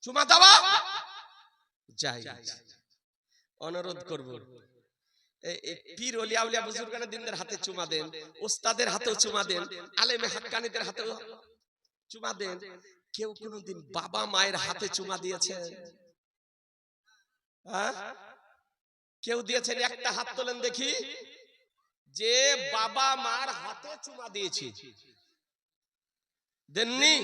চুমা দেওয়া যাই। অনুরোধ করব পীর ওলিয়া উলিয়া বুজুর্গানে দিনদের হাতে চুমা দেন, ওস্তাদের হাতেও চুমা দেন, আলেমে হাক্কানিদের হাতেও চুমা দেন। কেউ কোনদিন বাবা মায়ের হাতে চুমা দিয়েছেন? কেউ দিয়েছেন? একটা হাত তোলেন দেখি যে বাবা মার হাতে চুমা দিয়েছে। দেননি?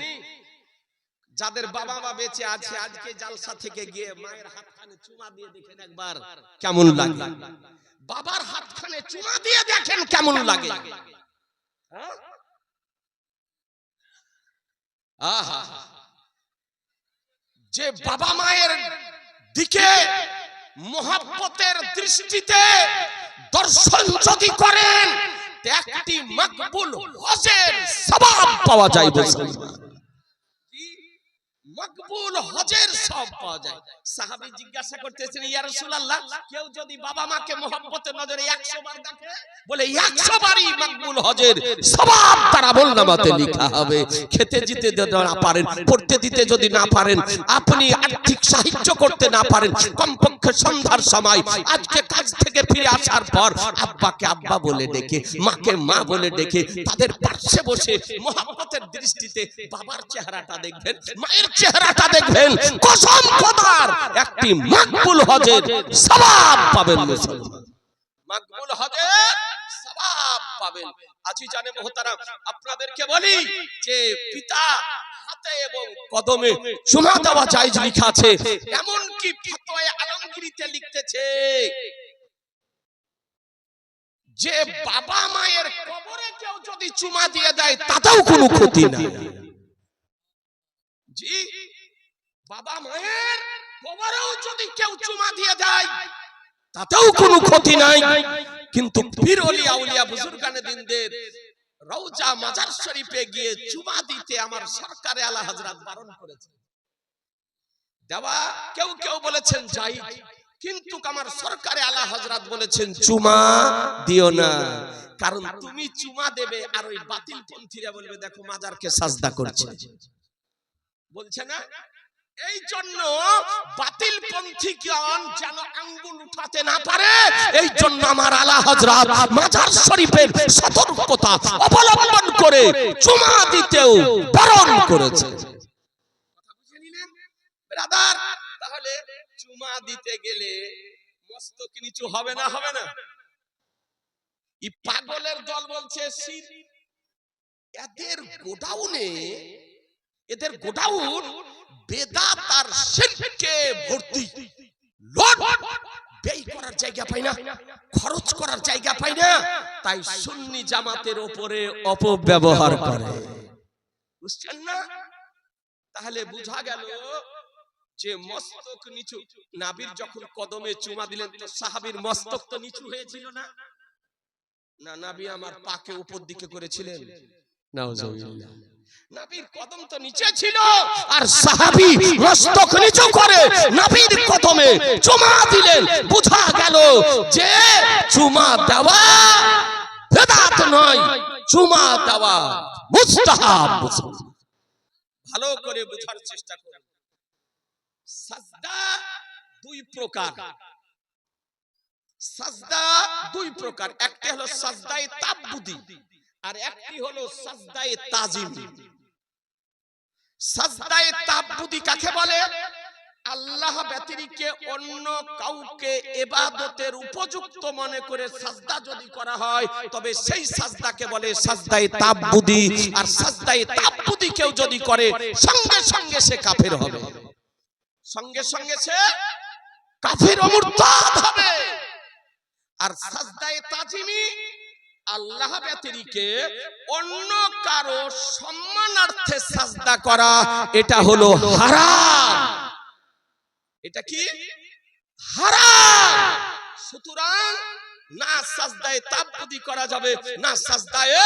যাদের বাবা মা বেঁচে আছে আজকে জালসা থেকে গিয়ে মায়ের হাতখানে চুমা দিয়ে দেখেন একবার কেমন লাগে। বাবার হাতখানে চুমা দিয়ে দেখেন কেমন লাগে। আহা, যে বাবা মায়ের দিকে মোহাব্বতের দৃষ্টিতে দর্শন যদি করেন একটি মকবুল হজের সওয়াব পাওয়া যায়। মকবুল হজের সওয়াব পাওয়া যায়। সাহাবী জিজ্ঞাসা করতেছেন, ইয়া রাসূলুল্লাহ, কেউ যদি বাবা মাকে মোহাব্বতের নজরে 100 বার দেখে, বলে 100 বারই মকবুল হজের সওয়াব তার আমলনামাতে লেখা হবে। খেতে দিতে যদি না পারেন, পড়তে দিতে যদি না পারেন, আপনি আর্থিক সাহায্য করতে না পারেন, কমপক্ষে সন্ধ্যার সময় আজকে কাজ থেকে ফিরে আসার পর আব্বাকে আব্বা বলে ডেকে, মাকে মা বলে ডেকে, তাদের পাশে বসে মোহাব্বতের দৃষ্টিতে বাবার চেহারাটা দেখবেন, মায়ের চেহারাটা দেখবেন, কসম খোদার একটি মকবুল হজের সওয়াব পাবেন। মুসলমান মকবুল হজের সওয়াব পাবেন। আজিজানে মুহতারাম, আপনাদেরকে বলি যে পিতা হাতে এবং কদমে চুমা দেওয়া জায়েজ লেখা আছে। এমন কি ফতোয়া আলমগীরিতে লিখতেছে যে বাবা মায়ের কবরে কেউ যদি চুমা দিয়ে দেয় তাতেও কোনো ক্ষতি নাই। জি, বাবা মায়ের কবরেও যদি কেউ চুমা দিয়ে দেয় তাতেও কোনো ক্ষতি নাই। কিন্তু পীর ওলিয়া উলিয়া বুজুর্গানে দিনদের রওজা মাজার শরীফে গিয়ে চুমা দিতে আমার সরকারে আলা হযরত বারণ করেছে। দেওয়া কেউ কেউ বলেছেন জায়েজ, কিন্তু আমার সরকারে আলা হযরত বলেছেন চুমা দিও না। কারণ তুমি চুমা দেবে আর ওই বাতিল পন্থীরা বলবে দেখো মাজারকে সাজদা করছে, বলছে না? এই জন্য বাতিল পন্থীগণ যেন আঙ্গুল উঠাতে না পারে, এই জন্য আমার আলা হযরত মাজার শরীফের সতর্কতা অবলম্বন করে চুমা দিতেও বারণ করেছে। কথা বুঝে নিলেন ব্রাদার? তাহলে চুমা দিতে গেলে মস্তক নিচু হবে না? হবে না? এই পাগলের দল বলছে এদের গোডাউন বেদাত আর শিরকে ভর্তি। লোড ব্যয় করার জায়গা পায় না, খরচ করার জায়গা পায় না, তাই সুন্নি জামাতের উপরে অপব্যবহার করে। বুঝছেন না? তাহলে বুঝা গেল যে মস্তক নিচু। নাবির যখন কদমে চুমা দিলেন তো সাহাবীর মস্তক তো নিচু হয়েছিল না? না, নবী আমার পাকে উপর দিকে করেছিলেন। নাউজুবিল্লাহ। নবীর কদম তো নিচে ছিল আর সাহাবী মস্তক নিচু করে নবীর কদমে চুমা দিলেন। বুঝা গেল যে চুমা দেওয়া বিদআত নয়, চুমা দেওয়া মুস্তাহাব। ভালো করে বোঝার চেষ্টা করুন। সাজদা দুই প্রকার। সাজদা দুই প্রকার, একটা হলো সাজদায়ে তাবুদি আর একটি হলো সাজদায়ে তাজিমি। সাজদায়ে তাবুদি কাকে বলে? আল্লাহ ব্যতিরিক্ত অন্য কাউকে ইবাদতের উপযুক্ত মনে করে সাজদা যদি করা হয় তবে সেই সাজদাকে বলে সাজদায়ে তাবুদি। আর সাজদায়ে তাবুদি কেউ যদি করে সঙ্গে সঙ্গে সে কাফের হবে, সঙ্গে সঙ্গে সে কাফের ও মুরতাদ হবে। আর সাজদায়ে তাজিমি আল্লাহ ব্যতিরিক্ত অন্য কারো সম্মানার্থে সাজদা করা, এটা হলো হারাম। এটা কি? হারাম। সুতরাং না সাজদায়ে তাবুদি করা যাবে, না সাজদায়ে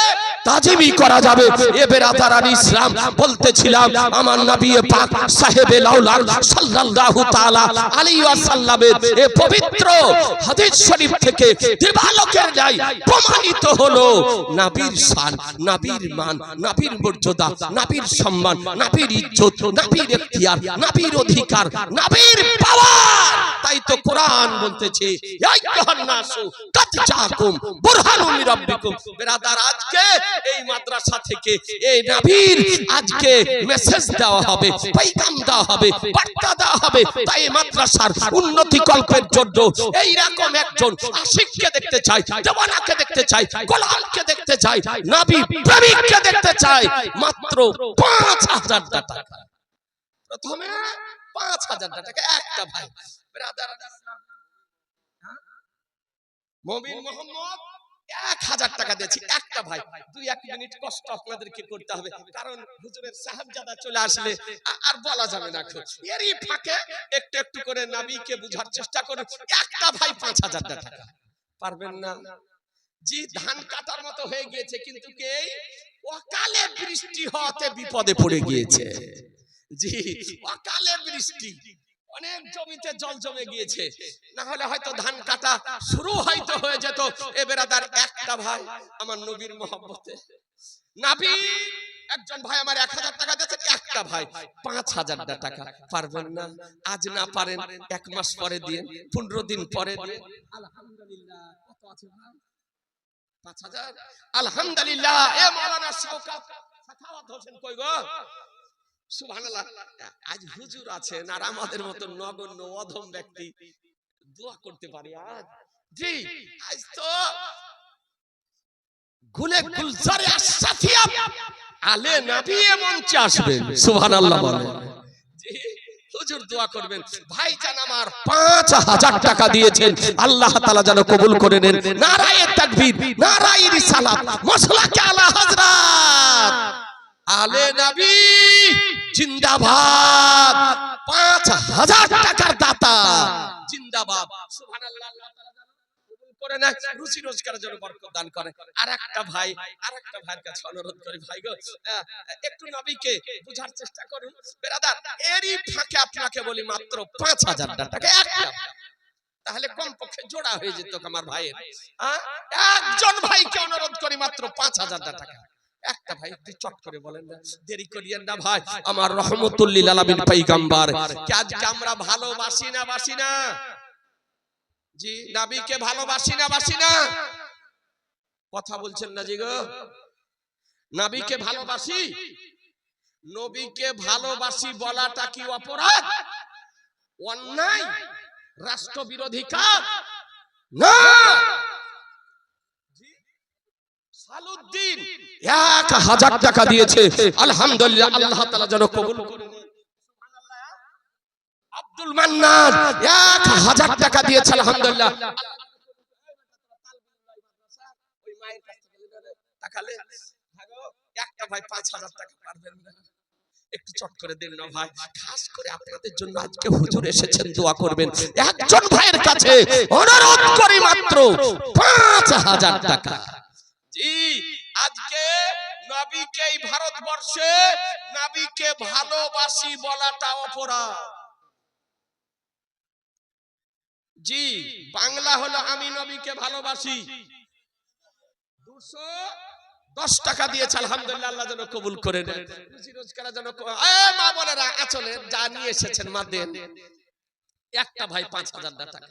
তাজিমি করা যাবে। এ বেরাদারান ইসলাম, বলতেছিলাম আমার নবী পাক সাহেবে লাউলার সাল্লাল্লাহু তাআলা আলাইহি ওয়াসাল্লামের এই পবিত্র হাদিস শরীফ থেকে দিবালোকের ন্যায় প্রমাণিত হলো নবীর শান, নবীর মান, নবীর মর্যাদা, নবীর সম্মান, নবীর ইজ্জত, নবীর ইখতিয়ার, নবীর অধিকার, নবীর পাওয়ার। তাই তো কোরআন বলতেছে ইয়া আইয়ুহান নাসু কাদ জাআকুম বুরহানুম মির রাব্বিকুম। বেরাদার, আজকে এই মাদ্রাসা থেকে এই নবীর আজকে মেসেজ দেওয়া হবে, পয়গাম দেওয়া হবে, বার্তা দেওয়া হবে। তাই মাদ্রাসার উন্নতি কল্পের জন্য এই রকম একজন আশিককে দেখতে চাই, দেওয়ানাকে দেখতে চাই, গোলামকে দেখতে চাই, নবী প্রেমিককে দেখতে চাই। মাত্র ৫,০০০ টাকা, প্রথমে ৫,০০০ টাকা একটা ভাই। ব্রাদার মুমিন মোহাম্মদ ১,০০০ টাকা দিয়েছি একটা ভাই। ২-১ মিনিট কষ্ট আপনাদেরকে করতে হবে, কারণ হুজুরের সাহেবজাদা চলে আসলে আর বলা যাবে না। এরই ফাঁকে একটু একটু করে নবীকে বুঝার চেষ্টা করুন। একটা ভাই ৫,০০০ টাকা পারবেন না? জি, ধান কাটার মতো হয়ে গিয়েছে, কিন্তু কে অকালে বৃষ্টি হওয়াতে বিপদে পড়ে গিয়েছে। জি, অকালে বৃষ্টি, অনেক জমিতে জল জমে গিয়েছে, না হলে হয়তো ধান কাটা শুরু হয়তো হয়ে যেত। এ বেরাদার, একটা ভাই আমার নবীর মহব্বতে, নবী একজন ভাই আমার ১,০০০ টাকা দিয়েছে, একটা ভাই ৫,০০০ টাকা পারবেন না? আজ না পারেন ১ মাস পরে দিয়ে, ১৫ দিন পরে দিয়ে। আলহামদুলিল্লাহ, কত আছে ভাই? ৫,০০০। আলহামদুলিল্লাহ। এ মাওলানা শওকত সাখাওয়াত হোসেন কই গো? সুবহানাল্লাহ। আজ হুজুর আছেন আর আমাদের মতো নগণ্য অধম ব্যক্তি দোয়া করতে পারি আজ। জি, আজ তো গুলে গুলজারে আশরাফিয়া আলে নবী মঞ্চে আসবেন। সুবহানাল্লাহ বলেন। জি, হুজুর দোয়া করবেন। ভাইজান আমার ৫,০০০ টাকা দিয়েছেন, আল্লাহ তাআলা যেন কবুল করে নেন। নারায়ে তাকবীর, নারায়ে রিসালাত, মাসলাকে আলা হযরত আলে নবী জিন্দাবাদ। ৫,০০০ টাকার দাতা জিন্দাবাদ। সুবহানাল্লাহ। আল্লাহ তাআলা যেন কবুল করে নেন, রুজি রোজগারের জন্য বরকত দান করে। আরেকটা ভাইয়ের কাছে অনুরোধ করি, ভাই গো একটু নবীকে বুঝার চেষ্টা করুন। বেরাদার, এরই ফাঁকে আপনাকে বলি মাত্র ৫,০০০ টাকা একটা, তাহলে কমপক্ষে জোড়া হয়ে যেত আমার ভাইয়ের। একজন ভাইকে অনুরোধ করি মাত্র ৫,০০০ টাকা একটা ভাই। একটু চট করে বলেন না, দেরি করিয়েন না ভাই। আমার রহমতুল লিল আলামিন পয়গম্বর কে আজকে আমরা ভালোবাসি না বাসি না? জি, নবীকে ভালোবাসি না বাসি না? কথা বলছেন না জি গো? নবীকে ভালোবাসি? নবীকে ভালোবাসি বলাটা কি অপরাধ, অন্যায়, রাষ্ট্রবিরোধী কাজ? না। সালুদ্দিন ১,০০০ টাকা দিয়েছে, আলহামদুলিল্লাহ, আল্লাহ তাআলা যেন কবুল করে নেন। সুবহানাল্লাহ। আব্দুল মান্নান ১,০০০ টাকা দিয়েছে, আলহামদুলিল্লাহ। ওই মায়ের কাছ থেকে টাকালে একটা ভাই ৫,০০০ টাকা পারবেন না? একটু চট করে দেন না ভাই। খাস করে আপনাদের জন্য আজকে হুজুর এসেছেন, দোয়া করবেন। একজন ভাইয়ের কাছে অনুরোধ করি মাত্র ৫,০০০ টাকা। জি, আজকে নবীকে এই ভারতবর্ষে নবীকে ভালোবাসি বলাটা অপরাধ। জি, বাংলা হলো আমি নবীকে ভালোবাসি। ২১০ টাকা দিয়েছে, আলহামদুলিল্লাহ, আল্লাহ যেন কবুল করে নেন। রুজি রোজগারের জন্য মা বোনেরা আচলে যা নিয়ে এসেছেন মা দেন। একটা ভাই ৫,০০০ টাকা।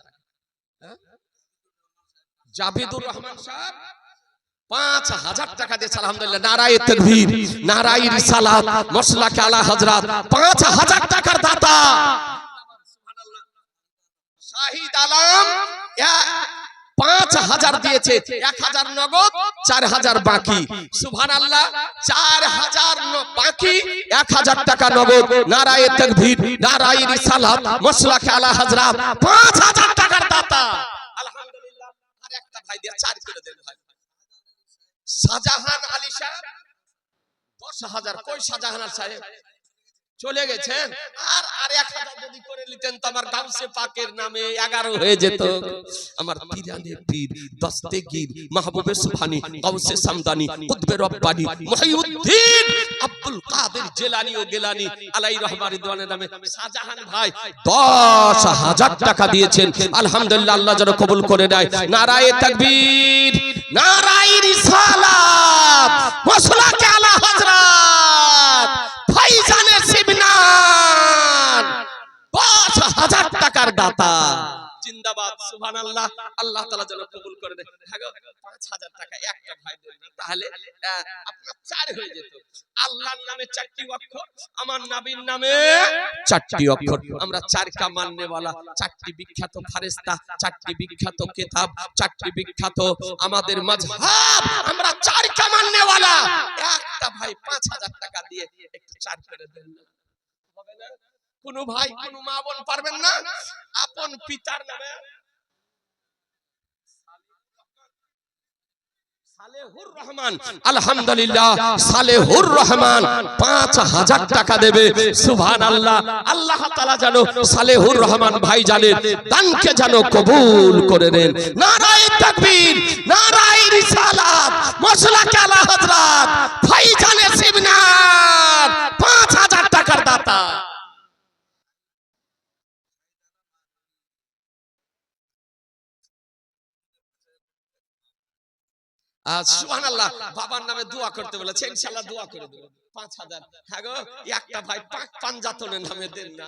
জাবিদুর রহমান সাহেব ৫,০০০ টাকা দিয়েছে, আলহামদুলিল্লাহ। নারায়ে তাকবীর, নারায়ে রিসালাত, মাসলাকে আলা হযরত ৫,০০০ টাকার দাতা। সুবহানাল্লাহ। শাহিদ আলম ৫,০০০ দিয়েছে, ১,০০০ নগদ, ৪,০০০ বাকি। সুবহানাল্লাহ। ৪,০০০ বাকি, ১,০০০ টাকা নগদ। নারায়ে তাকবীর, নারায়ে রিসালাত, মাসলাকে আলা হযরত ৫,০০০ টাকার দাতা, আলহামদুলিল্লাহ। আর একটা ভাই দিয়ে ৪ করে দেন ভাই। শাহজাহান আলী সাহেব ১০,০০০। কই শাহজাহান সাহেব? চলে গেছেন। আর আর 1000 যদি করে নিতেন তো আমার গাউসে পাকের নামে 11 হয়ে যেত। আমার পীরানে পীর দস্তগীর মাহবুবে সুবহানি গাউসে সামদানি কুতবে রব্বানি মুহিউদ্দিন আব্দুল কাদের জিলানী ও গিলানী আলাইহির রহমাত রিদওয়ানের নামে শাহজাহান ভাই 10,000 টাকা দিয়েছেন। আলহামদুলিল্লাহ, আল্লাহ যেন কবুল করে নেয়। নারায়ে তাকবীর, নারায়ে রিসালাত, মাসলাকে আলা হযরত ভাইজানের সিবনান 10,000 টাকার দাতা। জিন্দাবাদ, সুবহানাল্লাহ। আল্লাহ তাআলা যেন কবুল করে দেয়। 5,000 টাকা একটা ভাই দেন না, তাহলে আপনার 4 হয়ে যেত। আল্লাহর নামে 4টি অক্ষর, আমার নবীর নামে 4টি অক্ষর। আমরা 4 কা মাননে वाला, 4টি বিখ্যাত ফেরেশতা, 4টি বিখ্যাত কিতাব, 4টি বিখ্যাত আমাদের মাযহাব, আমরা 4 কা মাননে वाला। একটা ভাই 5,000 টাকা দিয়ে একটু 4 করে দেন না, হবে না? কোন ভাই কোন মা বোন পারবেন না? আপন পিতার নামে সালেহুর রহমান, আলহামদুলিল্লাহ সালেহুর রহমান 5,000 টাকা দেবে। সুবহানাল্লাহ। আল্লাহ তাআলা জানো সালেহুর রহমান ভাই জানেন দানকে জানো কবুল করে দেন। নারায়ে তাকবীর, নারায়ে রিসালাত, মাসলাকে আলা হযরত ভাইজানের সিবনান 5,000 টাকার দাতা। সুবহানাল্লাহ। বাবার নামে দোয়া করতে বলেছে, ইনশাআল্লাহ দোয়া করে দেব। 5,000। হ্যাঁ গো, একটা ভাই পাক পাঞ্জাতনের নামে দেন না।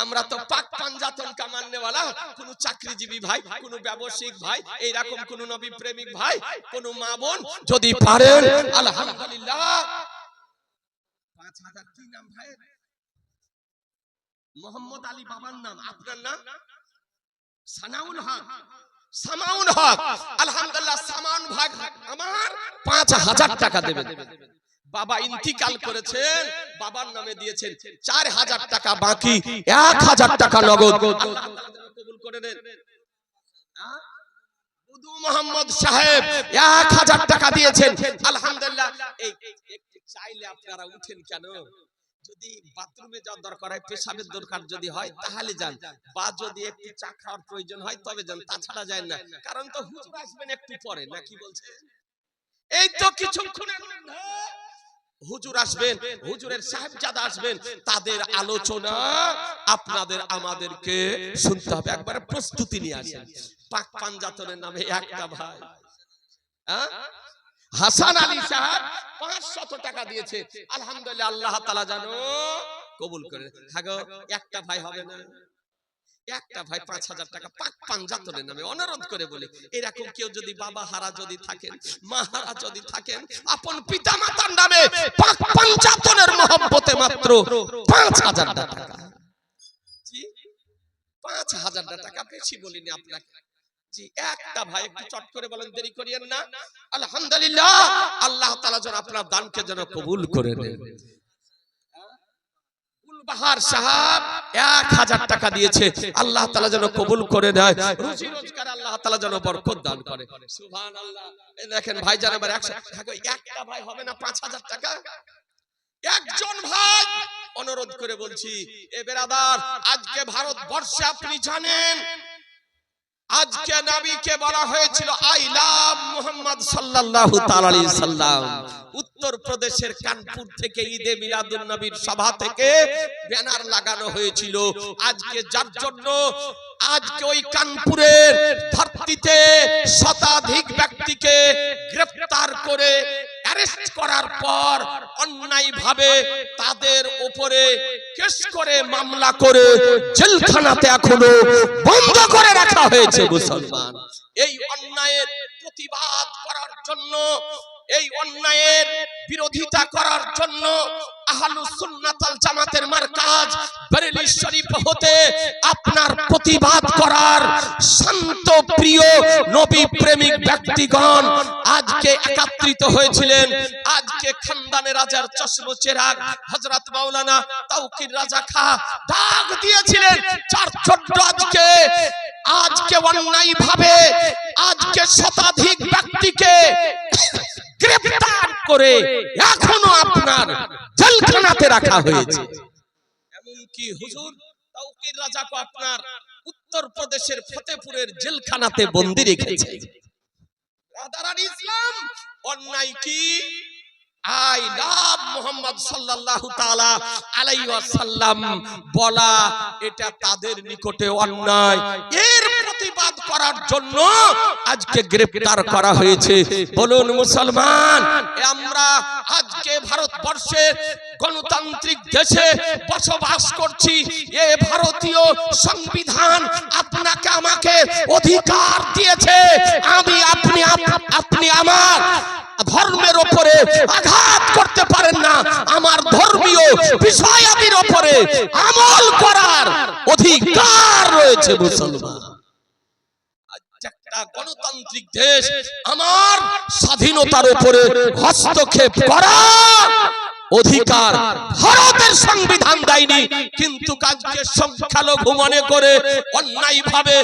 আমরা তো পাক পাঞ্জাতন কা মাননে वाला, কোন চাকরিজীবী ভাই, কোন ব্যবসায়িক ভাই, এই রকম কোন নবী প্রেমিক ভাই, কোন মা বোন যদি পারেন আলহামদুলিল্লাহ। 5,000 কি নাম ভাই? মোহাম্মদ আলী বাবার নাম, আপনার নাম সানাউল হক, সামাউন হক। আলহামদুলিল্লাহ, সামান ভাই আমার 5,000 টাকা দেবেন। বাবা ইন্তিকাল করেছেন, বাবার নামে দিয়েছেন 4,000 টাকা বাকি, 1,000 টাকা নগদ। আল্লাহ কবুল করে নেন। বুদু মোহাম্মদ সাহেব 1,000 টাকা দিয়েছেন। আলহামদুলিল্লাহ। এই চাইলে আপনারা উঠেন কেন? যদি বাথরুমে যাওয়ার দরকার হয়, পেশাবের দরকার যদি হয় তাহলে যান, বা যদি একটু চা খাওয়ার প্রয়োজন হয় তবে যান, তাছাড়া যায় না। কারণ তো হুজুর আসবেন একটু পরে, না কি বলছে? এই তো কিছুক্ষণের মধ্যে হুজুর আসবেন, হুজুরের সাহেবজাদা আসবেন, তাদের আলোচনা আপনাদের আমাদেরকে শুনতে হবে। একবার প্রস্তুতি নিয়ে আসেন। পাক পাঞ্জাতনের নামে একটা ভাই, হাসান আলী সাহেব 500 টাকা দিয়েছে। আলহামদুলিল্লাহ, আল্লাহ তাআলা জানো কবুল করে। হ্যাঁ গো, একটা ভাই হবে না? একটা ভাই 5,000 টাকা পাক পাঞ্জাতনের নামে। অনুরোধ করে বলি, এরকম কেউ যদি বাবা হারা যদি থাকেন, মা হারা যদি থাকেন, আপন পিতা মাতার নামে পাক পাঞ্জাতনের মহব্বতে মাত্র 5,000 টাকা। জি, 5,000 টাকা, বেশি বলিনি আপনাকে। জি, একটা ভাই একটু চট করে বলেন, দেরি করিয়েন না। আলহামদুলিল্লাহ, আল্লাহ তাআলা যেন আপনার দানকে যেন কবুল করে নেন। গুলবাহার সাহেব 1,000 টাকা দিয়েছে। আল্লাহ তাআলা যেন কবুল করে দেয়, রুজি রোজগার আল্লাহ তাআলা যেন বরকত দান করে। সুবহানাল্লাহ। এই দেখেন ভাইজান, আবার 100 টাকা। একটা ভাই হবে না 5,000 টাকা? একজন ভাই, অনুরোধ করে বলছি, এ বেরাদার, আজকে ভারতবর্ষে আপনি জানেন আজকে নবীকে বলা হয়েছিল আই লাভ মুহাম্মদ সাল্লাল্লাহু তাআলা আলাইহি সাল্লাম। উত্তর প্রদেশের কানপুর থেকে ঈদে মিলাদুন নবীর সভা থেকে ব্যানার লাগানো হয়েছিল। আজকে যার জন্য আজকে ওই কানপুরের ধরতিতে শতাধিক ব্যক্তিকে গ্রেফতার করে অ্যারেস্ট করার পর অন্যায়ভাবে তাদের উপরে কেস করে মামলা করে জেলখানাতে এখনো বন্ধ করে রাখা হয়েছে। মুসলমান, এই অন্যায়ের প্রতিবাদ করার জন্য, এই অন্যায়ের বিরোধিতা করার জন্য আহলুস সুন্নাত ওয়াল জামাতের মারকাজ বেরেলী শরীফ হতে আপনার প্রতিবাদ করার শান্ত প্রিয় নবী প্রেমিক ব্যক্তিগণ আজকে একত্রিত হয়েছিলেন। আজকে খানদানে রাজার চশমো চেরাগ হযরত মাওলানা তাওকির রাজা খা ডাক দিয়েছিলেন, চার ছোট্ট আজকে অন্যায়ভাবে আজকে শতাধিক ব্যক্তিকে গ্রেফতার করে এখনো আপনার জেলখানাতে রাখা হয়েছে। এমনকি হুজুর তৌকির রাজাকে আপনার উত্তরপ্রদেশের ফতেপুরের জেলখানাতে বন্দী রেখেছে। রাধারান ইসলাম অন্যায় কি? আই লাভ মুহাম্মদ সাল্লাল্লাহু তাআলা আলাইহি ওয়াসাল্লাম বলা এটা তাদের নিকটে অন্যায়। এর প্রতিবাদ করার জন্য আজকে গ্রেফতার করা হয়েছে। বলুন মুসলমান, আমরা আজকে ভারতবর্ষের গণতান্ত্রিক দেশে বসবাস করছি। এ ভারতীয় সংবিধান আপনাকে আমাকে অধিকার দিয়েছে। আমি আপনি আমার ধর্মের উপরে আঘাত করতে পারেন না। আমার ধর্মীয় বিষয়াদির উপরে আমল করার অধিকার রয়েছে মুসলমান। একটা গণতান্ত্রিক দেশ আমার স্বাধীনতার উপরে হস্তক্ষেপ করা অধিকার ভারতের সংবিধান দেয়নি। কিন্তু আজকে সংখ্যালঘু মনে করে অন্যায়ভাবে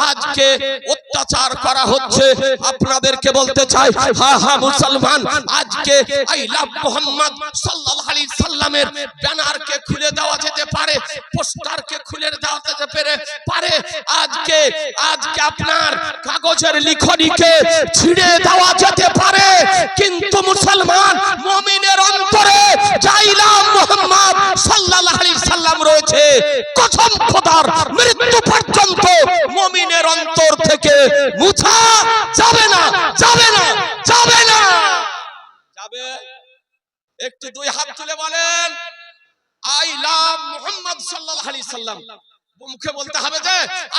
আজকে অত্যাচার করা হচ্ছে। আপনাদেরকে বলতে চাই, হ্যাঁ মুসলমান, আজকে আই লাভ মুহাম্মদ সাল্লাল্লাহু আলাইহি সাল্লামের ব্যানারকে খুলে দেওয়া যেতে পারে, পোস্টারকে খুলে দেওয়া যেতে পারে। আজকে আপনার কাগজের লিখনিকে ছিঁড়ে দেওয়া যেতে পারে, কিন্তু মুসলমান মুমিনের অন্তরে জাইলাম মুহাম্মদ সাল্লাল্লাহু আলাইহি সাল্লাম রয়েছে। কসম খোদার, মৃত্যু পর্যন্ত মুমিনের অন্তর থেকে মুছা যাবে না, যাবে না, যাবে না। যাবে? একটু দুই হাত তুলে বলেন আই লাভ মুহাম্মদ সাল্লাল্লাহু আলাইহি সাল্লাম। মুখে বলতে হবে যে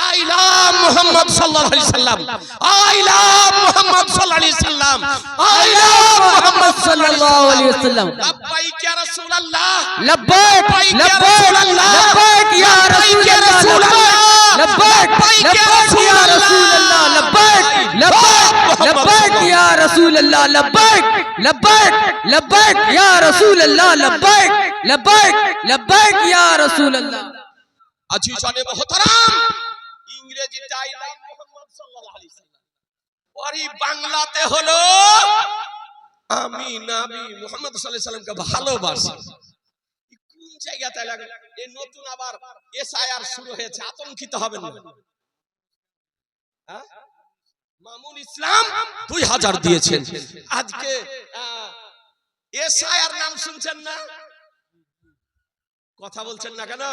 আই লাভ মুহাম্মদ সাল্লাল্লাহু আলাইহি সাল্লাম, আই লাভ মুহাম্মদ সাল্লাল্লাহু আলাইহি সাল্লাম, আই লাভ মুহাম্মদ সাল্লাল্লাহু আলাইহি সাল্লাম। লব্বাইক ইয়া রাসূলুল্লাহ, লব্বাইক ইয়া রাসূলুল্লাহ, লব্বাইক ইয়া রাসূলুল্লাহ, লব্বাইক ইয়া রাসূলুল্লাহ, লব্বাইক লব্বাইক ইয়া রাসূলুল্লাহ, লব্বাইক লব্বাইক ইয়া রাসূলুল্লাহ, লব্বাইক লব্বাইক ইয়া রাসূলুল্লাহ। আজিজানে মুহতারাম, ইংরেজিতে আই লাভ মুহাম্মদ সাল্লাল্লাহু আলাইহি সাল্লাম, আর বাংলাতে হলো আমি নবী মুহাম্মদ সাল্লাল্লাহু আলাইহি সাল্লামকে ভালোবাসি। কোন জায়গাতে লাগে? এই নতুন আবার এসআইআর শুরু হয়েছে, আতঙ্কিত হবেন না। হ্যাঁ, মামুন ইসলাম 2000 দিয়েছেন। আজকে এসআইআর নাম শুনছেন না? কথা বলছেন না কেন?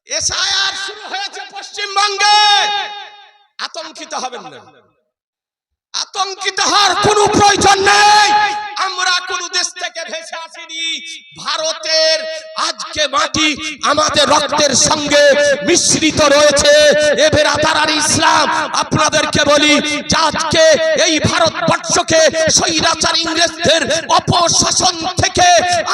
এসআইআর শুরু হয়েছে পশ্চিমবঙ্গে। আতঙ্কিত হবেন না, আতঙ্কিত হওয়ার কোনো প্রয়োজন নেই। আমরা কোন দেশ থেকে ভেসে আসিনি। ভারতের আজকে মাটি আমাদের রক্তের সঙ্গে মিশ্রিত রয়েছে। এ বেরাদার ইসলাম, আপনাদেরকে বলি যে আজকে এই ভারতবর্ষকে স্বৈরাচার ইংরেজদের অপশাসন থেকে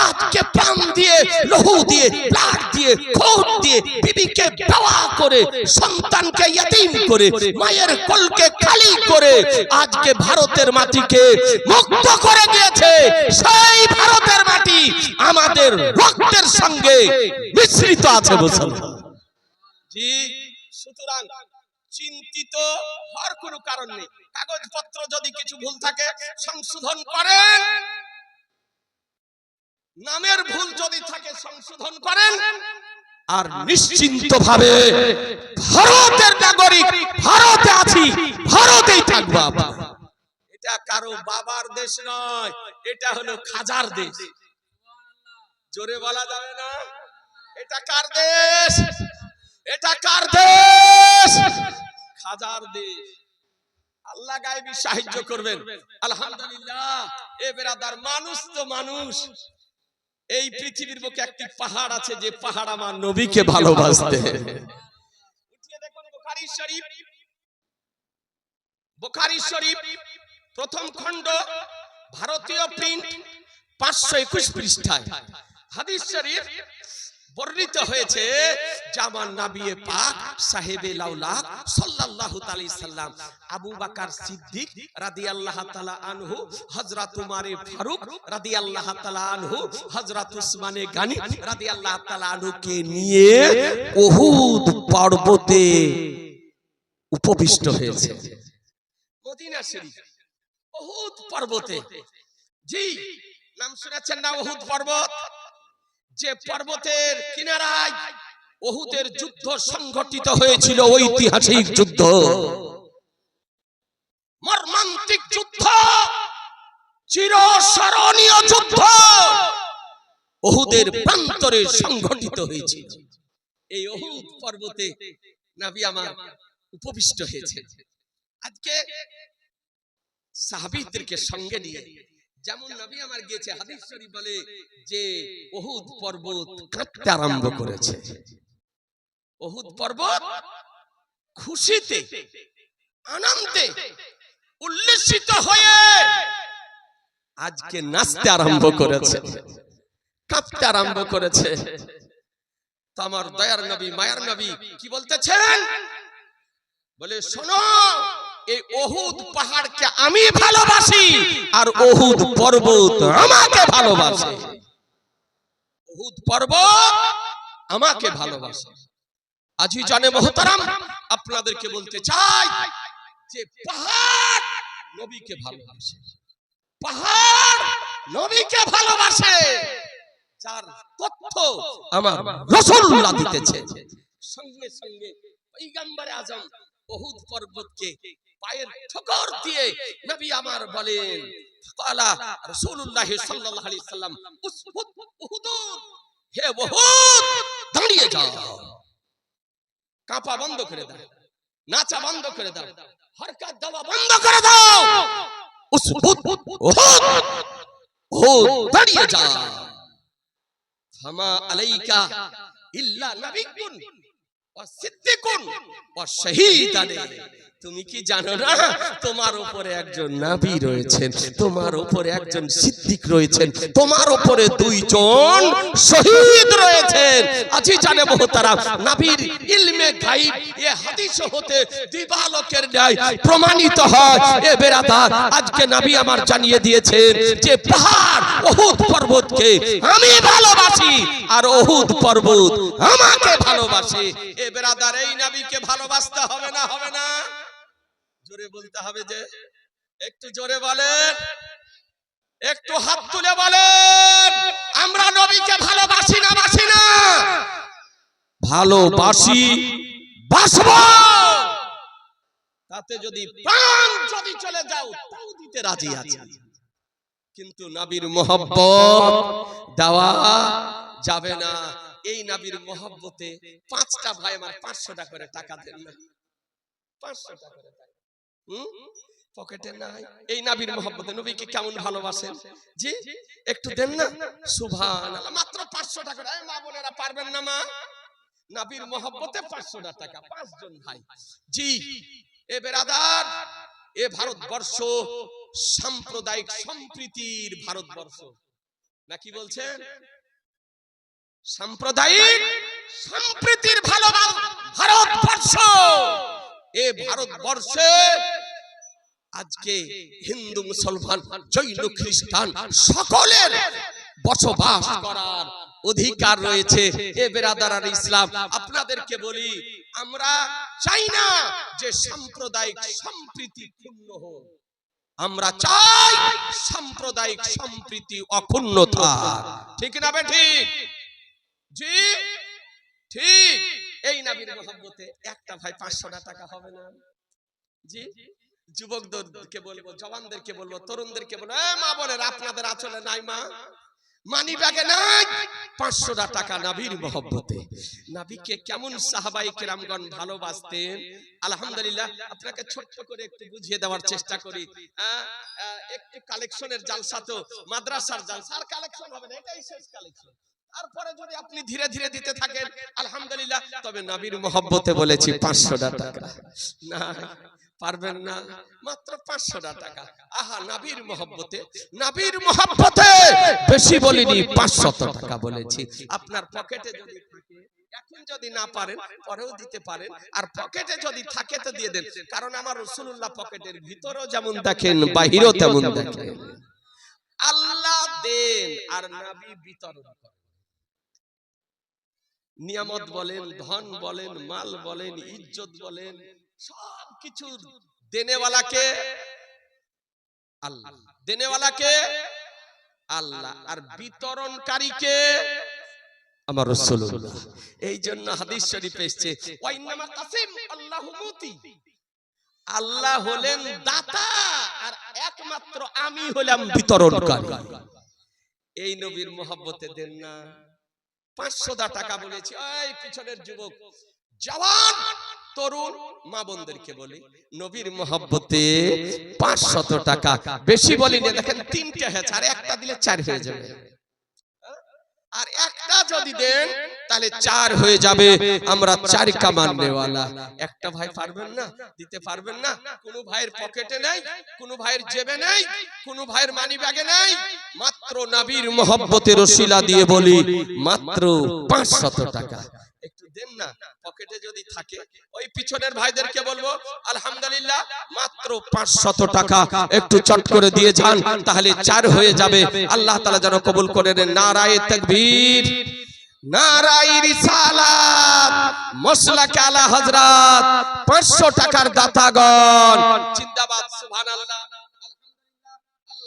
আজকে প্রাণ দিয়ে, লহু দিয়ে, ব্লাড দিয়ে, খুন দিয়ে, বিবিকে বেওয়া করে, সন্তানকে ইয়তীম করে, মায়ের কোলকে খালি করে আজকে ভারতের মাটিকে মুক্ত করে দিয়েছে। সেই ভারতের মাটি আমাদের রক্তের সঙ্গে মিশ্রিত আছে মুসলমান। জি, সুতরাং চিন্তিত হওয়ার কোনো কারণ নেই। কাগজপত্র যদি কিছু ভুল থাকে সংশোধন করেন, নামের ভুল যদি থাকে সংশোধন করেন, আর নিশ্চিন্ত ভাবে ভারতের নাগরিক, ভারতে আছি, ভারতেই থাকবো। এটা কারো বাবার দেশ নয়, এটা হলো খাজার দেশ। জোরে বলা যাবে না? এটা কার দেশ? এটা কার দেশ? খাজার দেশ। আল্লাহ গায়বী সাহায্য করবেন। আলহামদুলিল্লাহ। এ বেরাদার, মানুষ তো মানুষ। এই পৃথিবীর বুকে একটি পাহাড় আছে, যে পাহাড় আমার নবীকে ভালোবাসতে। উঠিয়ে দেখুন বুখারী শরীফ, বুখারী শরীফ প্রথম খণ্ড, ভারতীয় প্রিন্ট, 521 পৃষ্ঠায় হাদিস শরীফ বর্ণিত হয়েছে যে আমার নবী পাক সাহেবে লাউলাক সাল্লাল্লাহু আলাইহি সাল্লাম আবু বকর সিদ্দিক রাদিয়াল্লাহু তাআলা আনহু, হযরত উমর ফারুক রাদিয়াল্লাহু তাআলা আনহু, হযরত উসমান গনি রাদিয়াল্লাহু তাআলা আনহুকে নিয়ে উহুদ পর্বতে উপবিষ্ট হয়েছে। মদিনা শরীফ উহুদ পর্বতে। জি, নাম শুনেছেন না উহুদ পর্বত? যে পর্বতের কিনারায় ওহুদের যুদ্ধ সংঘটিত হয়েছিল, ঐতিহাসিক যুদ্ধ, মর্মান্তিক যুদ্ধ, চিরস্মরণীয় যুদ্ধ ওহুদের প্রান্তরে সংঘটিত হয়েছিল। এই ওহুদ পর্বতে নবী আমার উপবিষ্ট হয়েছে। আজকে সাহাবীদেরকে সঙ্গে নিয়ে যেমন নবী আমার গিয়েছে, হাদিস শরীফ বলে যে ওহুদ পর্বত কাঁপতে আরম্ভ করেছে। ওহুদ পর্বত খুশিতে, আনন্দে, উল্লসিত হয়ে আজকে নাচতে আরম্ভ করেছে, কাঁপতে আরম্ভ করেছে। তো আমার দয়ার নবী, মায়ার নবী কি বলতেছেন? বলে শোনো, এই ওহুদ পাহাড়কে আমি ভালোবাসি আর ওহুদ পর্বত আমাকে ভালোবাসে। ওহুদ পর্বত আমাকে ভালোবাসে। আজই জানে মোহতারাম, আপনাদেরকে বলতে চাই যে পাহাড় নবীকে ভালোবাসে, পাহাড় নবীকে ভালোবাসে। যার তথ্য আমার রাসূলুল্লাহ দিতেছে। সঙ্গে সঙ্গে পয়গম্বর আজম ওহুদ পর্বতকে পায়ের ঠোকর দিয়ে নবী আমার বলেন, ফাকালা রাসূলুল্লাহ সাল্লাল্লাহু আলাইহি সাল্লাম, উসবুত উহুদ, হে ওহুদ দাঁড়িয়ে যাও, কাঁপা বন্ধ করে দাও, নাচা বন্ধ করে দাও, হরকত দেওয়া বন্ধ করে দাও। উসবুত উহুদ, উহুদ দাঁড়িয়ে যাও। ফামা আলাইকা ইল্লা নাবিয়্যুন ওয়া সিদ্দিকুন ওয়া শাহীদান। তুমি কি জানো না, তোমার উপরে একজন নবী রয়েছেন, তোমার উপরে একজন সিদ্দিক রয়েছেন, তোমার উপরে দুইজন শহীদ রয়েছেন। আজি জানে মোহতারাম, নবীর ইলমে গায়ব এ হাদিস হতে দিবালোকের ন্যায় প্রমাণিত হয়। এ বেরাদার, আজকে নবী আমার জানিয়ে দিয়েছেন যে পাহাড় ওহুদ পর্বতকে আমি ভালোবাসি আর ওহুদ পর্বত আমাকে ভালোবাসে। এ বেরাদার, এই নবীকে ভালোবাসতে হবে না, হবে না? জোরে বলতে হবে যে, একটু জোরে বলেন, একটু হাত তুলে বলেন, আমরা নবীকে ভালোবাসি না বাসি না? ভালোবাসি, বাসবো। তাতে যদি প্রাণ যদি চলে যাও তাও দিতে রাজি আছি, কিন্তু নবীর মহব্বত দেওয়া যাবে না। এই নবীর মহব্বতে পাঁচটা ভাই আমার 500 টাকা করে টাকা দেন না, 500 টাকা করে পকেটে নাই। এই নবীর মহব্বতে নবীকে কেমন ভালোবাসেন জি, একটু দেন না। সুবহানাল্লাহ, মাত্র 500 টাকা। এই মা বোনেরা পারবেন না মা? নবীর মহব্বতে 500 টাকা, 5 জন ভাই। জি, এ বেরাদার, এ ভারতবর্ষ সাম্প্রদায়িক সম্প্রীতির ভারতবর্ষ, নাকি বলছেন? সাম্প্রদায়িক সম্প্রীতির ভারতবর্ষ। এ ভারতবর্ষে আজকে হিন্দু, মুসলমান, জৈন, খ্রিস্টান সকলের বসবাস করার অধিকার রয়েছে। এ বেরাদার আর ইসলাম, আপনাদেরকে বলি, আমরা চাই না যে সাম্প্রদায়িক সম্প্রীতি ক্ষুণ্ণ হোক, আমরা চাই সাম্প্রদায়িক সম্প্রীতি অক্ষুণ্ণ থাক। ঠিক না বেঠিক? জি ঠিক। এই নবীর মহব্বতে একটা ভাই 500 টাকা হবে না? জি, যুবকদেরকে বলবো, জওয়ানদেরকে বলবো, তরুণদেরকে বলবো, এ মা বোনেরা, আপনাদের আঁচলে নাই মা, মানি ব্যাগে নাই 500 টাকা নবীর মহব্বতে। নবীকে কেমন সাহাবায়ে কেরামগণ ভালোবাসতেন, আলহামদুলিল্লাহ। আপনাকে ছোট্ট করে একটু বুঝিয়ে দেওয়ার চেষ্টা করি। একটু কালেকশনের জালসা, তো মাদ্রাসার জালসা, আর কালেকশন হবে না, এটাই শেষ কালেকশন। তারপরে যদি আপনি ধীরে ধীরে দিতে থাকেন আলহামদুলিল্লাহ। তবে নবীর মহব্বতে বলেছি 500 টাকা না, পারবেন না, মাত্র 500 টাকা। আহা, নবীর মহব্বতে, নবীর মহব্বতে বেশি বলিনি, 500 টাকা বলেছি। আপনার পকেটে যদি থাকে, এখন যদি না পারেন পরেও দিতে পারেন, আর পকেটে যদি থাকে তো দিয়ে দেন। কারণ আমার রাসূলুল্লাহ পকেটের ভিতরেও যেমন দেখেন বাহিরেও তেমন দেখেন। আল্লাহ দেন আর নবী বিতরণ করেন। নিয়ামত বলেন, ধন বলেন, মাল বলেন, ইজ্জত বলেন, সবকিছু দেনেওয়ালাকে আল্লাহ, দেনেওয়ালাকে আল্লাহ, আর বিতরণকারীকে আমার রাসূলুল্লাহ। এই জন্য হাদিস শরীফে এসেছে ওয়াইন্নামা কাসিম আল্লাহু মুতি, আল্লাহ হলেন দাতা আর একমাত্র আমি হলাম বিতরণকারী। এই নবীর মহব্বতে দেন না। 500 টাকা বলেছি, এই পিছনের যুবক জওয়ান তরুণ মা বোনদেরকে বলি, নবীর মহব্বতে 500 টাকা বেশি বলি না। দেখেন 3টে হয়েছে, আর একটা দিলে 4 হয়ে যাবে, আর একটা যদি দেন তাহলে 4 হয়ে যাবে। আমরা 4 কামাননেওয়ালা। একটা ভাই পারবেন না, দিতে পারবেন না? কোন ভাইয়ের পকেটে নাই, কোন ভাইয়ের জেবে নাই, কোন ভাইয়ের মানি ব্যাগে নাই, মাত্র নবীর মহব্বতের ওসিলা দিয়ে বলি মাত্র 500 টাকা একটু দেন না। পকেটে যদি থাকে ওই পিছনের ভাইদেরকে বলবো আলহামদুলিল্লাহ মাত্র 500 টাকা একটু চট করে দিয়ে যান, তাহলে 4 হয়ে যাবে। আল্লাহ তাআলা যেন কবুল করে নেন। নারায়ে তাকবীর, নারায়ে রিসালাত, মাসলাক আলা হযরত। 500 টাকার দাতাগণ জিন্দাবাদ, সুবহানাল্লাহ।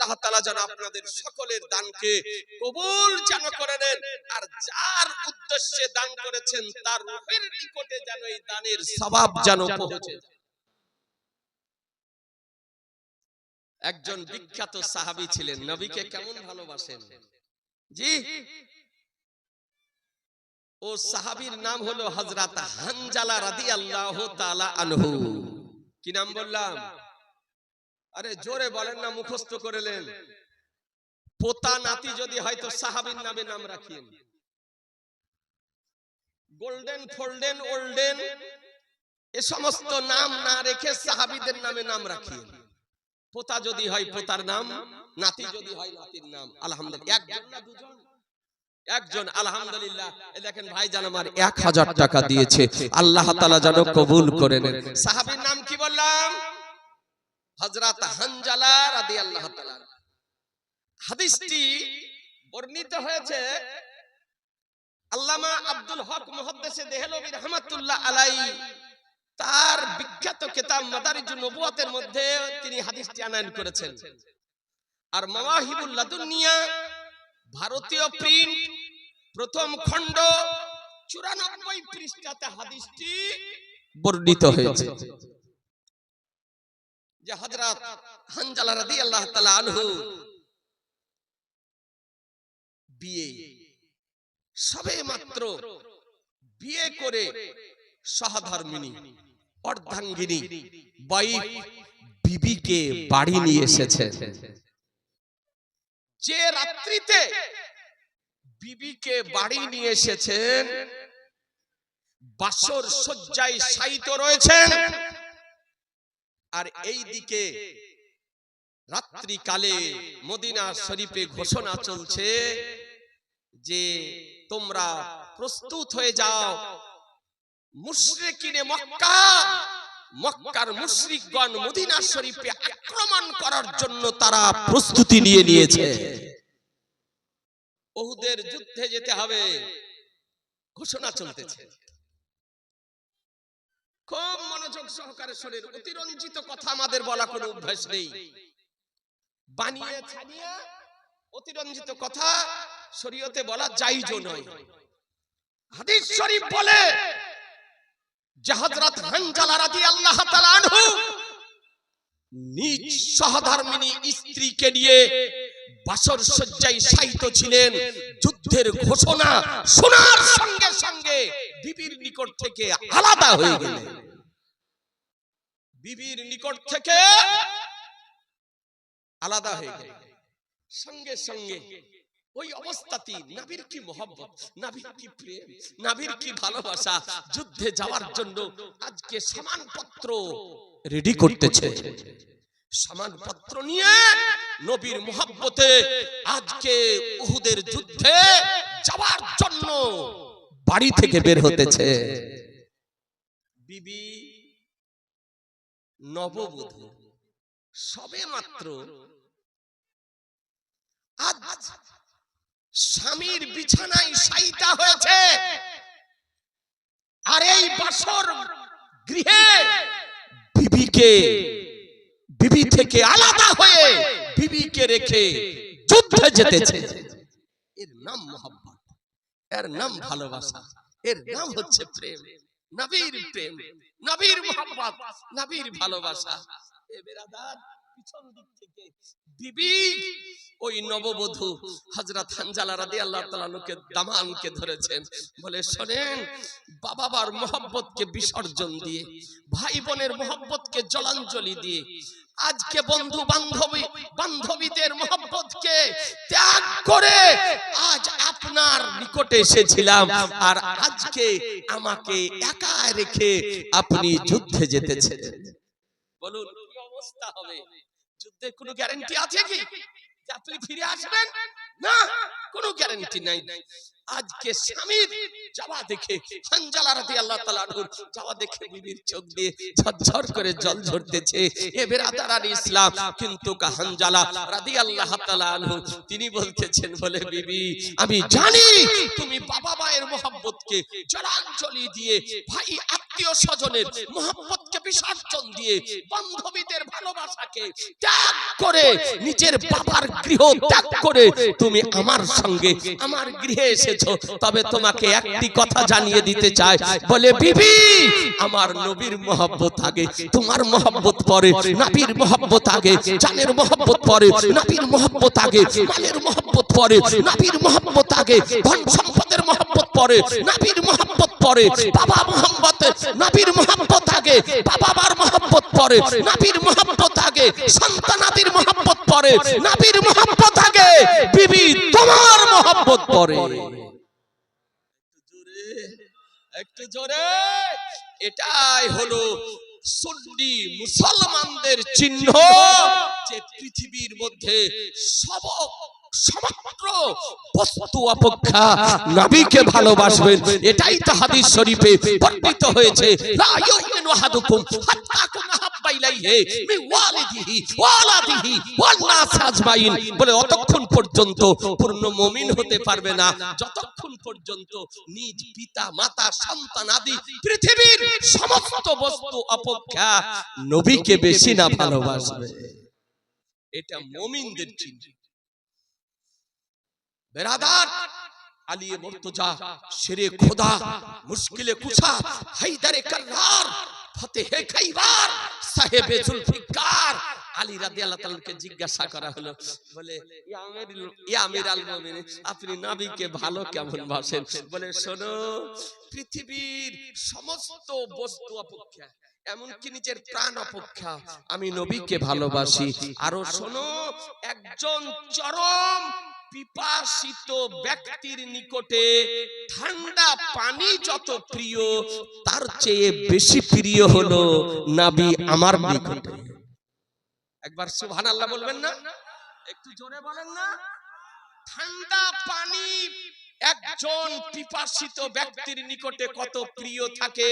আল্লাহ তাআলা যেন আপনাদের সকলের দানকে কবুল যেন করে নেন, আর যার উদ্দেশ্যে দান করেছেন তার রূহের নিকটে যেন এই দানের সওয়াব যেন পৌঁছে যায়। একজন বিখ্যাত সাহাবী ছিলেন, নবীকে কেমন ভালোবাসেন জি। ও সাহাবীর নাম হলো হযরত হানজালা রাদিয়াল্লাহু তাআলা আনহু। কি নাম বললাম? আরে জোরে বলেন না, মুখস্থ করেলেন। পোতা নাতি যদি হয়তো সাহাবীর নামে নাম রাখিয়েন। গোল্ডেন ফোল্ডেন ওল্ডেন এ সমস্ত নাম না রেখে সাহাবীদের নামে নাম রাখিয়েন। পোতা যদি হয় পোতার নাম, নাতি যদি হয় নাতির নাম। আলহামদুলিল্লাহ। একজন না দুজন? একজন। আলহামদুলিল্লাহ। এই দেখেন ভাইজান আমার 1000 টাকা দিয়েছে, আল্লাহ তাআলা যেন কবুল করে নেন। সাহাবীর নাম কি বললাম? হযরত হানজালা রাদিয়াল্লাহু তাআলা। হাদিসটি বর্ণিত হয়েছে আল্লামা আব্দুল হক মুহাদ্দিসে দেহলভী রাহমাতুল্লাহ আলাইহি তার বিখ্যাত কিতাব মাদারিজুন নবুওয়াতের মধ্যে তিনি হাদিসটি আনয়ন করেছেন। আর মাওয়াহিবুল লাদুনিয়া ভারতীয় প্রিন্ট প্রথম খণ্ড 94 পৃষ্ঠাতে হাদিসটি বর্ণিত হয়েছে যে হযরত হানজালা রাদিয়াল্লাহু তাআলা আনহু বিয়ে সবে মাত্র বিয়ে করে সহধর্মিনী অর্ধাঙ্গিনী ওয়াইফ বিবিকে বাড়ি নিয়ে এসেছেন। যে রাত্রিতে বিবিকে বাড়ি নিয়ে এসেছেন, বাসর শয্যায় শায়িত রয়েছেন, আর এই দিকে রাত্রি কালে মদিনা শরীফে ঘোষণা চলছে যে তোমরা প্রস্তুত হয়ে যাও। মুশরিকিনে মক্কা, মক্কার মুশরিকগণ মদিনা শরীফে আক্রমণ করার জন্য তারা প্রস্তুতি নিয়ে নিয়েছে। উহুদের যুদ্ধে যেতে হবে ঘোষণা চলতেছে। খুব মনোযোগ সহকারে শোনেন। অতিরঞ্জিত কথা আমাদের বলা কোনো অভ্যাস নেই। বানিয়ে ছানিয়ে অতিরঞ্জিত কথা শরীয়তে বলা জায়েজ নয়। হাদিস শরীফ বলে যে হযরত হানজালা রাদিয়াল্লাহু তাআলা আনহু নিজ সহধর্মিনী স্ত্রীকে নিয়ে বাসর শয্যায় শায়িত ছিলেন। যুদ্ধের ঘোষণা শোনার সঙ্গে সঙ্গে বিবির নিকট থেকে আলাদা হয়ে গেলেন। বিবির নিকট থেকে আলাদা হয়ে গেলেন সঙ্গে সঙ্গে। ওই অবস্থাতেই নবীর কি মহব্বত, নবীর কি প্রেম, নবীর কি ভালোবাসা। যুদ্ধে যাওয়ার জন্য আজকে সামানপত্র রেডি করতেছে। সামানপত্র নিয়ে নবীর মহব্বতে আজকে উহুদের যুদ্ধে যাওয়ার জন্য বাড়ি থেকে বের হতেছে। বিবি নববধূ সবে মাত্র আজ স্বামীর বিছানায় শায়িতা হয়েছে, আর এই বাসর গৃহে বিবি থেকে আলাদা হয়ে বিবিকে রেখে যুদ্ধে যেতেছে। এর নাম মহব্বত, এর নাম ভালোবাসা, এর নাম হচ্ছে প্রেম, নবীর প্রেম, নবীর মোহাব্বত, নবীর ভালোবাসা। এ বেরাদার, পিছন দিক থেকে বিবি ওই নববধূ হযরত হানজালা রাদিয়াল্লাহু তাআলা আনহুকে দামানকে ধরেছেন, বলে শোনেন, বাবার মোহাব্বতকে বিসর্জন দিয়ে, ভাই বোনের মোহাব্বতকে জলাঞ্জলি দিয়ে, আজকে বন্ধু বান্ধবীদের মোহাব্বতকে ত্যাগ করে আজ আপনার নিকটে এসেছিলাম, আর আজকে আমাকে একা রেখে আপনি যুদ্ধে যেতেছেন। বলুন কি অবস্থা হবে? যুদ্ধের কোনো গ্যারান্টি আছে কি যে আপনি ফিরে আসবেন? না, কোনো গ্যারান্টি নাই। আজকে স্বামীর যাওয়া দেখে, হানজালা রাদিয়াল্লাহু তাআলা আনহুর যাওয়া দেখে বিবির চোখ দিয়ে ঝরঝর করে জল ঝরতেছে। এ বেরাদারান ইসলাম, কিন্তু হানজালা রাদিয়াল্লাহু তাআলা আনহু তিনি বলতেছেন, বলে বিবি আমি জানি তুমি বাবা মায়ের মোহাব্বতকে জলাঞ্জলি দিয়ে, ভাই আত্মীয় স্বজনের মোহাব্বতকে বিসর্জন দিয়ে, বান্ধবীদের ভালোবাসাকে ত্যাগ করে, নিজের বাবার গৃহ ত্যাগ করে তুমি আমার সঙ্গে আমার গৃহে এসেছো। তবে তোমাকে একটি কথা জানিয়ে দিতে চাই, বলে বিবি আমার নবীর মোহাব্বত আগে, তোমার মোহাব্বত পরে, নবীর মোহাব্বত আগে, জানের মোহাব্বত পরে, নবীর মোহাব্বত আগে, মালের মোহাব্বত পরে, নবীর মোহাব্বত আগে, ধন সম্পদের মোহাব্বত পরে, নবীর মোহাব্বত পরে, বাবা মোহাম্মদ, নবীর মোহাব্বত আগে, বাবার মোহাব্বত পরে, নবীর মোহাব্বত আগে, সন্তানাদির মোহাব্বত পরে, নবীর মোহাব্বত আগে, বিবি তোমার মোহাব্বত পরে। একটু জোরে। এটাই হলো সুন্নি মুসলমানদের চিহ্ন, যে পৃথিবীর মধ্যে সমগ্র বস্তু অপেক্ষা নবীকে ভালোবাসবেন। এটাই তো হাদিস শরীফে বর্ণিত হয়েছে, লা ইউমিনু আহাদুকুম হাত্তা কুনা হাব্বা ইলাইহি মিন ওয়ালিদিহি ওয়ালাদিহি ওয়ান নাস আজমাইন। বলে অতক্ষণ পর্যন্ত পূর্ণ মুমিন হতে পারবে না যতক্ষণ পর্যন্ত নিজ পিতা মাতা সন্তান আদি পৃথিবীর সমস্ত বস্তু অপেক্ষা নবীকে বেশি না ভালোবাসবে। এটা মুমিনদের চিহ্ন। বেরাদার, আলিয়ে মুর্তজা, শেরে খোদা, মুশকিলে কুশা, হায়দারে কাররার, ফতেহে খাইবার, সাহেবে জুলফিকার আলী রাদিয়াল্লাহু তাআলাকে জিজ্ঞাসা করা হলো, বলে ইয়া আমিরাল মুমিনিন, আপনি নবীকে ভালো কেমন বাসেন? বলে শোনো, পৃথিবীর সমস্ত বস্তু অপেক্ষা, এমনকি নিজের প্রাণ অপেক্ষা আমি নবীকে ভালোবাসি। আরো শোনো, একজন চরম পিপাসিত ব্যক্তির নিকটে ঠান্ডা পানি যত প্রিয়, তার চেয়ে বেশি প্রিয় হলো নবী আমার নিকটে। একবার সুবহানাল্লাহ বলবেন না? একটু জোরে বলেন না? ঠান্ডা পানি একজন পিপাসিত ব্যক্তির নিকটে কত প্রিয় থাকে,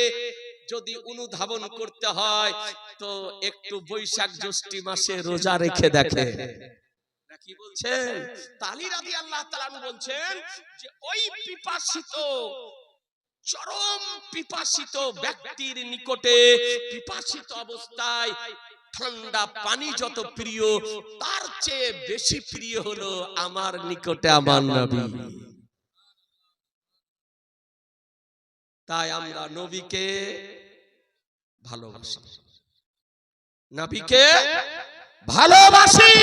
যদি অনুধাবন করতে হয় তো একটু বৈশাখ জ্যৈষ্ঠ মাসে রোজা রেখে দেখে। কি বলছেন? আলী রাদিয়াল্লাহু তাআলা বলছেন যে ওই পিপাসিত, চরম পিপাসিত ব্যক্তির নিকটে পিপাসিত অবস্থায় ঠান্ডা পানি যত প্রিয়, তার চেয়ে বেশি প্রিয় হলো আমার নিকটে আমার নবী। তাই আমরা নবীকে ভালোবাসি, নবীকে ভালোবাসি।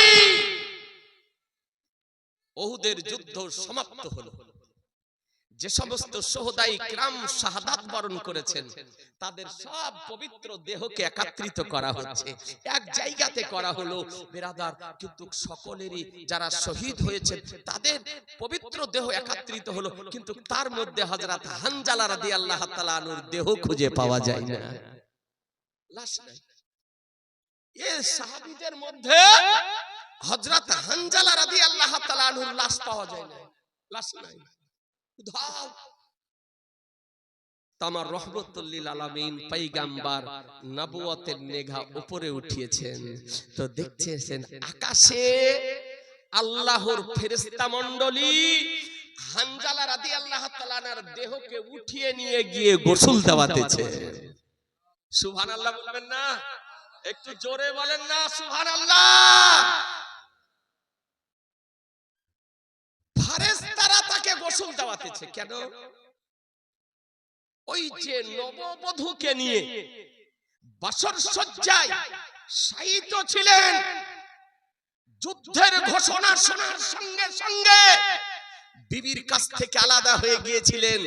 উহুদের যুদ্ধ সমাপ্ত হলো। যে সমস্ত শহীদাই কিরাম শাহাদাত বরণ করেছেন, তাদের সব পবিত্র দেহকে একত্রিত করা হচ্ছে, এক জায়গাতে করা হলো। বেরাদার, কিন্তু সকলেরই যারা শহীদ হয়েছেন তাদের পবিত্র দেহ একত্রিত হলো, কিন্তু তার মধ্যে হযরত হানজালা রাদিয়াল্লাহু তাআলা আনহুর দেহ খুঁজে পাওয়া যায় না, লাশ নাই। এই সাহাবীদের মধ্যে হযরত হানজালা রাদিয়াল্লাহু তাআলা আনহুর লাশ পাওয়া যায় না, লাশ নাই। তামার রহমতুল লিল আলামিন পয়গম্বর নবুয়তের নেঘা উপরে উঠিয়েছেন, তো দেখছেন আকাশে আল্লাহর ফেরেশতা মণ্ডলী হানজালা রাদিয়াল্লাহু তাআলা আনহার দেহকে উঠিয়ে নিয়ে গিয়ে গোসল দেওয়াতেছে। সুবহানাল্লাহ বলবেন না? একটু জোরে বলেন না সুবহানাল্লাহ। ফেরেশতারা তাকে গোসল দেওয়াচ্ছে। দাওয়াতেছে। কেন? ওই যে নববধূকে নিয়ে বাসর সজ্জায় শায়িত ছিলেন, যুদ্ধের ঘোষণা শোনার সঙ্গে সঙ্গে বিবির কাছ থেকে আলাদা হয়ে গিয়েছিলেন।